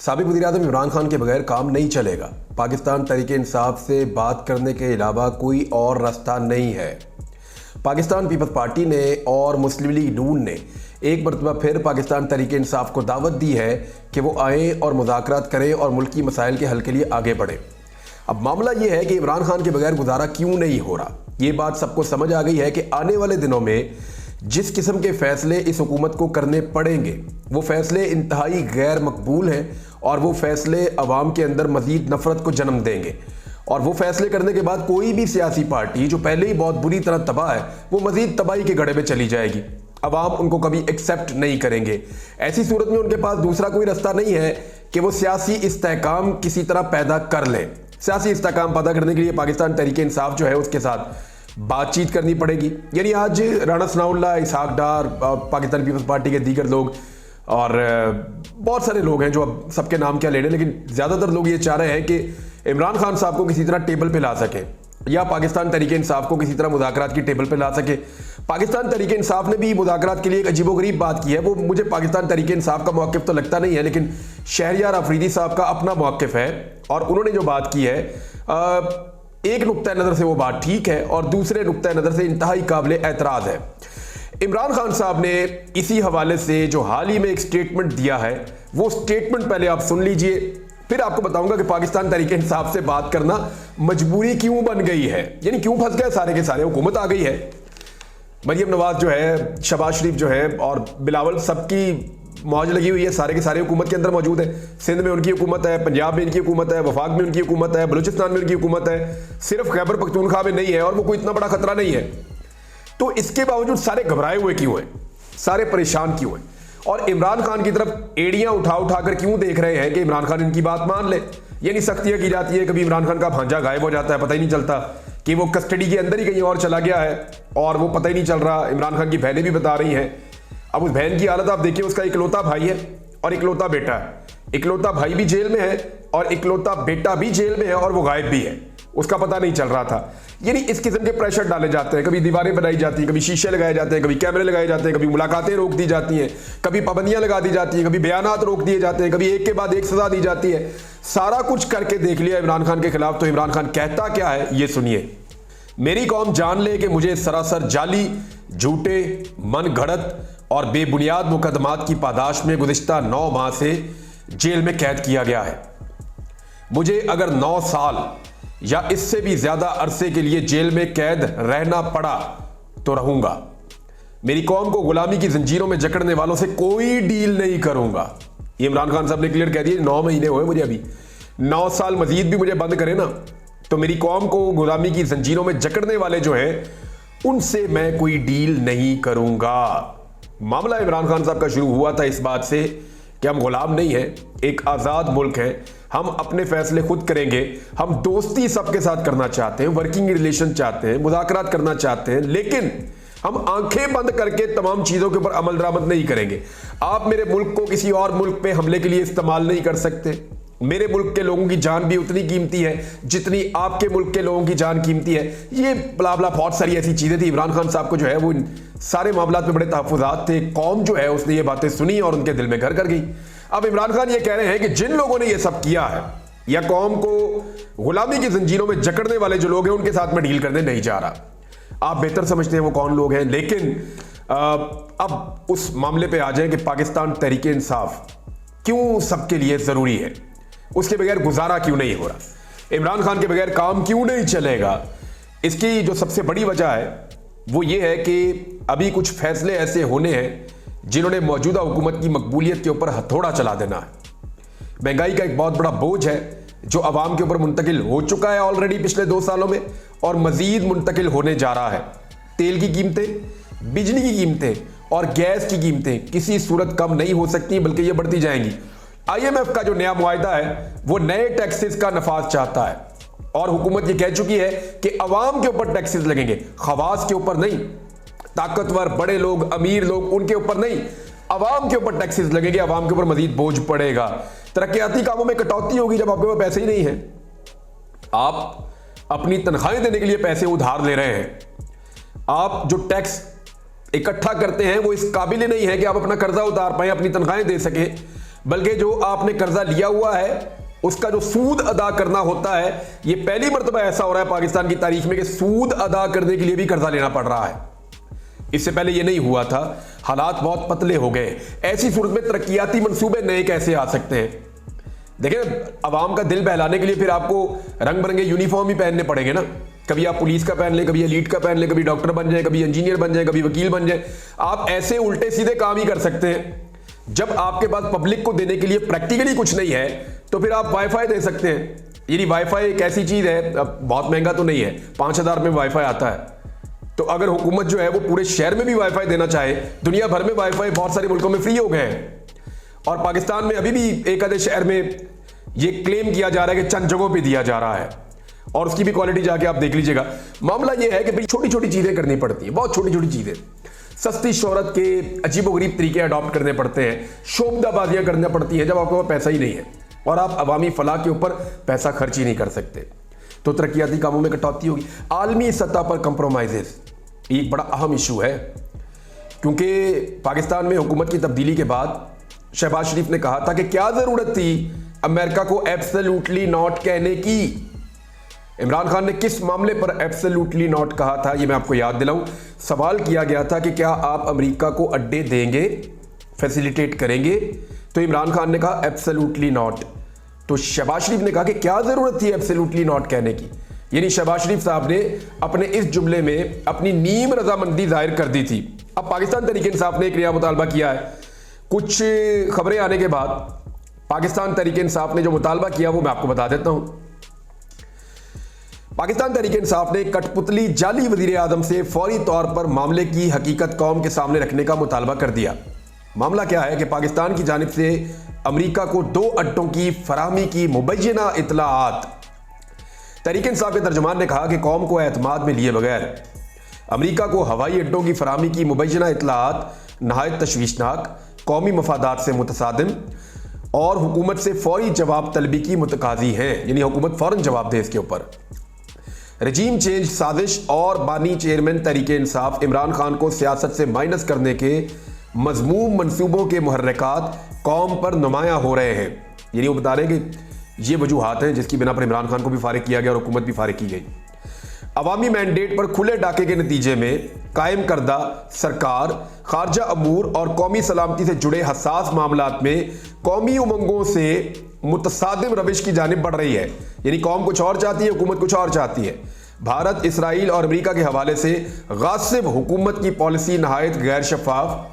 साबिक वज़ीर-ए-आज़म इमरान खान के बगैर काम नहीं चलेगा। पाकिस्तान तहरीक इंसाफ से बात करने के अलावा कोई और रास्ता नहीं है। पाकिस्तान पीपल्स पार्टी ने और मुस्लिम लीग नून ने एक मरतबा फिर पाकिस्तान तहरीक इंसाफ को दावत दी है कि वो आएँ और मुज़ाकरात करें और मुल्की मसाइल के हल के लिए आगे बढ़ें। अब मामला ये है कि इमरान खान के बगैर गुजारा क्यों नहीं हो रहा। ये बात सबको समझ आ गई है कि आने वाले दिनों में जिस किस्म के फैसले इस हुकूमत को करने पड़ेंगे वो फैसले इंतहाई गैर मकबूल हैं और वो फैसले अवाम के अंदर मज़ीद नफरत को जन्म देंगे। और वो फैसले करने के बाद कोई भी सियासी पार्टी जो पहले ही बहुत बुरी तरह तबाह है वो मज़ीद तबाही के गड्ढे में चली जाएगी। अवाम उनको कभी एक्सेप्ट नहीं करेंगे। ऐसी सूरत में उनके पास दूसरा कोई रास्ता नहीं है कि वो सियासी इस्तेहकाम किसी तरह पैदा कर लें। सियासी इस्तेहकाम पैदा करने के लिए पाकिस्तान तहरीक इंसाफ जो है उसके साथ बातचीत करनी पड़ेगी। यानी आज राणा सनाउल्लाह, इसहाक डार, पाकिस्तान पीपल्स पार्टी के दीगर लोग और बहुत सारे लोग हैं जो अब सबके नाम क्या ले लें, लेकिन ज़्यादातर लोग ये चाह रहे हैं कि इमरान खान साहब को किसी तरह टेबल पे ला सके या पाकिस्तान तहरीक इंसाफ को किसी तरह मुज़ाकरात की टेबल पे ला सके। पाकिस्तान तहरीक इंसाफ ने भी मुज़ाकरात के लिए एक अजीबोगरीब बात की है। वो मुझे पाकिस्तान तहरीक इंसाफ का मौक़िफ़ तो लगता नहीं है, लेकिन शहरियार अफरीदी साहब का अपना मौक़िफ़ है और उन्होंने जो बात की है एक नुक्ता नज़र से वो बात ठीक है और दूसरे नुक्ता नज़र से इंतहाई काबिल एतराज़ है। इमरान खान साहब ने इसी हवाले से जो हाल ही में एक स्टेटमेंट दिया है वो स्टेटमेंट पहले आप सुन लीजिए, फिर आपको बताऊंगा कि पाकिस्तान तहरीक इंसाफ से बात करना मजबूरी क्यों बन गई है, यानी क्यों फंस गए सारे के सारे। हुकूमत आ गई है, मरियम नवाज जो है, शहबाज शरीफ जो है और बिलावल सबकी मौज लगी हुई है, सारे के सारे हुकूमत के अंदर मौजूद है। सिंध में उनकी हुकूमत है, पंजाब में इनकी हुकूमत है, वफाक में उनकी हुकूमत है, बलूचिस्तान में उनकी हुकूमत है, सिर्फ खैबर पख्तूनख्वा में नहीं है और वो कोई इतना बड़ा खतरा नहीं है। तो इसके बावजूद सारे घबराए हुए क्यों हैं, सारे परेशान क्यों हैं और इमरान खान की तरफ एड़ियां उठा उठाकर क्यों देख रहे हैं कि इमरान खान इनकी बात मान ले। यानी सख्तियां की जाती है, कभी इमरान खान का भांजा गायब हो जाता है, पता ही नहीं चलता कि वो कस्टडी के अंदर ही कहीं और चला गया है और वो पता ही नहीं चल रहा। इमरान खान की बहनें भी बता रही हैं। अब उस बहन की हालत आप देखिए, उसका इकलौता भाई है और इकलौता बेटा है। इकलौता भाई भी जेल में है और इकलौता बेटा भी जेल में है और वो गायब भी है, उसका पता नहीं चल रहा था। यानी इस किस्म के प्रेशर डाले जाते हैं, कभी दीवारें बनाई जाती हैं, कभी शीशे लगाए जाते हैं, कभी कैमरे लगाए जाते हैं, कभी मुलाकातें रोक दी जाती हैं, कभी पाबंदियां लगा दी जाती हैं, कभी बयानात रोक दिए जाते हैं, कभी एक के बाद एक सजा दी जाती है। सारा कुछ करके देख लिया इमरान खान के खिलाफ। तो इमरान खान कहता क्या है ये सुनिए। मेरी कौम जान ले कि मुझे सरासर जाली, झूठे, मन घड़त और बेबुनियाद मुकदमात की पादाश में गुज़िश्ता 9 माह से जेल में कैद किया गया है। मुझे अगर 9 साल या इससे भी ज्यादा अरसे के लिए जेल में कैद रहना पड़ा तो रहूंगा। मेरी कौम को गुलामी की जंजीरों में जकड़ने वालों से कोई डील नहीं करूंगा। ये इमरान खान साहब ने क्लियर कह दिया। 9 महीने हुए मुझे, अभी 9 साल मजीद भी मुझे बंद करे ना तो मेरी कौम को गुलामी की जंजीरों में जकड़ने वाले जो हैं उनसे मैं कोई डील नहीं करूंगा। मामला इमरान खान साहब का शुरू हुआ था इस बात से कि हम गुलाम नहीं हैं, एक आज़ाद मुल्क है, हम अपने फैसले खुद करेंगे, हम दोस्ती सबके साथ करना चाहते हैं, वर्किंग रिलेशन चाहते हैं, मुज़ाकरात करना चाहते हैं, लेकिन हम आंखें बंद करके तमाम चीज़ों के ऊपर अमल दरामद नहीं करेंगे। आप मेरे मुल्क को किसी और मुल्क पे हमले के लिए इस्तेमाल नहीं कर सकते। मेरे मुल्क के लोगों की जान भी उतनी कीमती है जितनी आपके मुल्क के लोगों की जान कीमती है। ये बला बला बहुत सारी ऐसी चीज़ें थी। इमरान खान साहब को जो है वो सारे मामलात में बड़े तहफ़्फ़ुज़ात थे। कौम जो है उसने ये बातें सुनी और उनके दिल में घर कर गई। अब इमरान खान ये कह रहे हैं कि जिन लोगों ने ये सब किया है या कौम को गुलामी की जंजीरों में जकड़ने वाले जो लोग हैं उनके साथ में डील करने नहीं जा रहा। आप बेहतर समझते हैं वो कौन लोग हैं, लेकिन अब उस मामले पे आ जाए कि पाकिस्तान तहरीक इंसाफ क्यों सबके लिए ज़रूरी है, उसके बगैर गुजारा क्यों नहीं हो रहा, इमरान खान के बगैर काम क्यों नहीं चलेगा। इसकी जो सबसे बड़ी वजह है वो ये है कि अभी कुछ फैसले ऐसे होने हैं जिन्होंने मौजूदा हुकूमत की मकबूलियत के ऊपर हथौड़ा चला देना है। महंगाई का एक बहुत बड़ा बोझ है जो अवाम के ऊपर मुंतकिल हो चुका है ऑलरेडी पिछले 2 सालों में और मजीद मुंतकिल होने जा रहा है। तेल की कीमतें, बिजली की कीमतें और गैस की कीमतें किसी सूरत कम नहीं हो सकती, बल्कि ये बढ़ती जाएंगी। IMF का जो नया मुआहिदा है वो नए टैक्सेस का नफाज चाहता है और हुकूमत ये कह चुकी है कि अवाम के ऊपर टैक्सेस लगेंगे, खवास के ऊपर नहीं। ताकतवर बड़े लोग, अमीर लोग, उनके ऊपर नहीं, अवाम के ऊपर टैक्सेस लगेंगे, अवाम के ऊपर मजीद बोझ पड़ेगा। तरक्याती कामों में कटौती होगी जब आपके पास पैसे ही नहीं है। आप अपनी तनख्वाहें देने के लिए पैसे उधार ले रहे हैं, आप जो टैक्स इकट्ठा करते हैं वो इस काबिल नहीं है कि आप अपना कर्जा उतार पाए, अपनी तनख्वाहें दे सके। बल्कि जो आपने कर्जा लिया हुआ है उसका जो सूद अदा करना होता है, ये पहली मर्तबा ऐसा हो रहा है पाकिस्तान की तारीख में कि सूद अदा करने के लिए भी कर्जा लेना पड़ रहा है। इससे पहले ये नहीं हुआ था। हालात बहुत पतले हो गए। ऐसी सूरत में तरक्कियाती मंसूबे नए कैसे आ सकते हैं? देखिए, अवाम का दिल बहलाने के लिए फिर आपको रंग बिरंगे यूनिफॉर्म ही पहनने पड़ेंगे ना। कभी आप पुलिस का पहन लें, कभी एलीट का पहन लें, कभी डॉक्टर बन जाए, कभी इंजीनियर बन जाए, कभी वकील बन जाए। आप ऐसे उल्टे सीधे काम ही कर सकते हैं। जब आपके पास पब्लिक को देने के लिए प्रैक्टिकली कुछ नहीं है तो फिर आप वाईफाई दे सकते हैं। यदि वाईफाई एक ऐसी चीज है, बहुत महंगा तो नहीं है, 5,000 में वाईफाई आता है। तो अगर हुकूमत जो है वो पूरे शहर में भी वाईफाई देना चाहे, दुनिया भर में वाईफाई बहुत सारे मुल्कों में फ्री हो गए हैं। और पाकिस्तान में अभी भी एक आधे शहर में ये क्लेम किया जा रहा है कि चंद जगहों पे दिया जा रहा है, और उसकी भी क्वालिटी जाके आप देख लीजिएगा। मामला ये है कि भाई छोटी छोटी चीजें करनी पड़ती हैं, बहुत छोटी छोटी चीजें। सस्ती शोहरत के अजीबोगरीब तरीके अडॉप्ट करने पड़ते हैं, शोबदाबाजियां करना पड़ती हैं जब आपके पास पैसा ही नहीं है और आप अवामी फलाह के ऊपर पैसा खर्च ही नहीं कर सकते, तो तरक्याती कामों में कटौती होगी। आलमी सतह पर कंप्रोमाइजेस एक बड़ा अहम इशू है, क्योंकि पाकिस्तान में हुकूमत की तब्दीली के बाद शहबाज शरीफ ने कहा था कि क्या जरूरत थी अमेरिका को एब्सोल्युटली नॉट कहने की। इमरान खान ने किस मामले पर एब्सोल्युटली नॉट कहा था, ये मैं आपको याद दिलाऊं। सवाल किया गया था कि क्या आप अमेरिका को अड्डे देंगे, फैसिलिटेट करेंगे, तो इमरान खान ने कहा एब्सोल्युटली नॉट। तो शहबाज शरीफ ने कहा कि क्या जरूरत थी एब्सोल्युटली नॉट कहने की। यानी शहबाज शरीफ साहब ने अपने इस जुमले में अपनी नीम रजामंदी जाहिर कर दी थी। अब पाकिस्तान तहरीक इंसाफ ने एक नया मुतालबा किया है। कुछ खबरें आने के बाद पाकिस्तान तहरीक इंसाफ ने जो मुतालबा किया वो मैं आपको बता देता हूं। पाकिस्तान तहरीक इंसाफ ने कठपुतली जाली वजीर आजम से फौरी तौर पर मामले की हकीकत कौम के सामने रखने का मुतालबा कर दिया। मामला क्या है कि पाकिस्तान की जानिब से अमेरिका को 2 अड्डों की फराहमी की मुबैना इतलाआत। तहरीक इंसाफ के तर्जुमान ने कहा कि कौम को एतमाद में लिए बगैर अमेरिका को हवाई अड्डों की फराहमी की मुबैना इतलाआत नहायत तशवीशनाक, कौमी मफादात से मुतसादिम और हुकूमत से फौरी जवाब तलबी की मुतकाजी हैं। यानी हुकूमत फौरन जवाब दे इसके ऊपर। रजीम चेंज साजिश और बानी चेयरमैन तहरीक इंसाफ इमरान खान को सियासत से माइनस करने के मजमूम मनसूबों के मुहर्रिकात कौम पर नुमाया हो रहे हैं। यानी वो बता रहे हैं कि ये वजूहात हैं जिसकी बिना पर इमरान खान को भी फारिग किया गया और हुकूमत भी फारिग की गई। अवामी मैंडेट पर खुले डाके के नतीजे में कायम करदा सरकार खारजा अमूर और कौमी सलामती से जुड़े हसास मामलात में कौमी उमंगों से मुतसादिम रविश की जानिब बढ़ रही है। यानी कौम कुछ और चाहती है, हुकूमत कुछ और चाहती है। भारत, इसराइल और अमेरिका के हवाले से गासिब हुकूमत की पॉलिसी नहायत गैर शफाफ,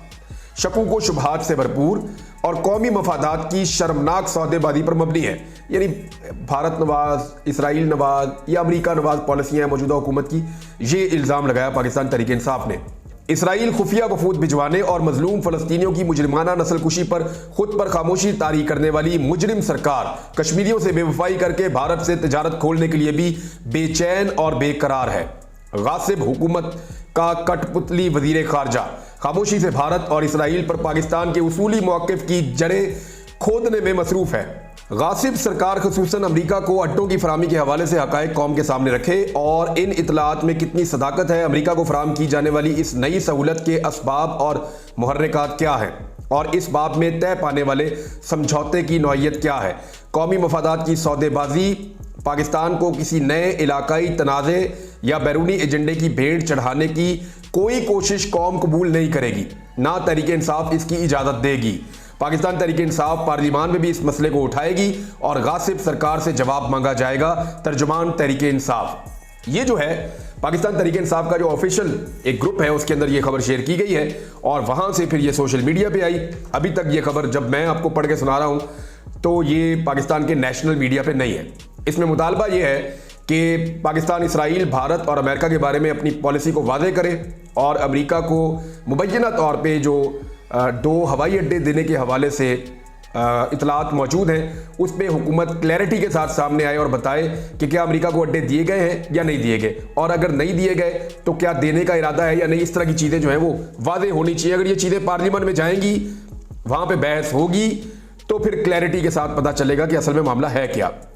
शकूक व शुबहात से भरपूर और कौमी मफादात की शर्मनाक सौदेबाजी पर मबनी है। यानी भारत नवाज, इसराइल नवाज या अमेरिका नवाज पॉलिसियां हैं मौजूदा हुकूमत की, ये इल्ज़ाम लगाया पाकिस्तान तहरीक इंसाफ ने। इसराइल खुफिया वफूद भिजवाने और मजलूम फलस्तीनियों की मुजरिमाना नस्लकुशी पर खुद पर खामोशी तारी करने वाली मुजरिम सरकार कश्मीरियों से बेवफाई करके भारत से तिजारत खोलने के लिए भी बेचैन और बेकरार है। गासिब हुकूमत का कठपुतली वजीर खारजा खामोशी से भारत और इसराइल पर पाकिस्तान के उसूली मौक़िफ़ की जड़ें खोदने में मसरूफ़ है। गासिब सरकार खुसूसन अमेरिका को अड्डों की फराहमी के हवाले से हक़ाइक़ कौम के सामने रखे और इन इतलात में कितनी सदाकत है, अमेरिका को फराहम की जाने वाली इस नई सहूलत के असबाब और मुहर्रिकात क्या हैं और इस बाब में तय पाने वाले समझौते की नौइयत क्या है। कौमी मफादात की सौदेबाजी पाकिस्तान को किसी नए इलाकाई तनाज़े या बैरूनी एजेंडे की भेंट चढ़ाने की कोई कोशिश कौम कबूल नहीं करेगी, ना तहरीक इंसाफ इसकी इजाज़त देगी। पाकिस्तान तहरीक इंसाफ पार्लिमान में भी इस मसले को उठाएगी और गासिब सरकार से जवाब मांगा जाएगा। तर्जुमान तहरीक इंसाफ। ये जो है पाकिस्तान तहरीक इंसाफ का जो ऑफिशियल एक ग्रुप है उसके अंदर ये खबर शेयर की गई है और वहां से फिर ये सोशल मीडिया पे आई। अभी तक ये खबर जब मैं आपको पढ़ के सुना रहा हूं तो ये पाकिस्तान के नेशनल मीडिया पे नहीं है। इसमें मुतालबा ये है कि पाकिस्तान, इसराइल, भारत और अमेरिका के बारे में अपनी पॉलिसी को वादे करे और अमेरिका को मुबैना तौर पे जो 2 हवाई अड्डे देने के हवाले से इतलात मौजूद हैं उस पर हुकूमत क्लैरिटी के साथ सामने आए और बताए कि क्या अमेरिका को अड्डे दिए गए हैं या नहीं दिए गए, और अगर नहीं दिए गए तो क्या देने का इरादा है या नहीं। इस तरह की चीज़ें जो हैं वो वादे होनी चाहिए। अगर ये चीज़ें पार्लियामेंट में जाएंगी, वहाँ पर बहस होगी तो फिर क्लैरिटी के साथ पता चलेगा कि असल में मामला है क्या।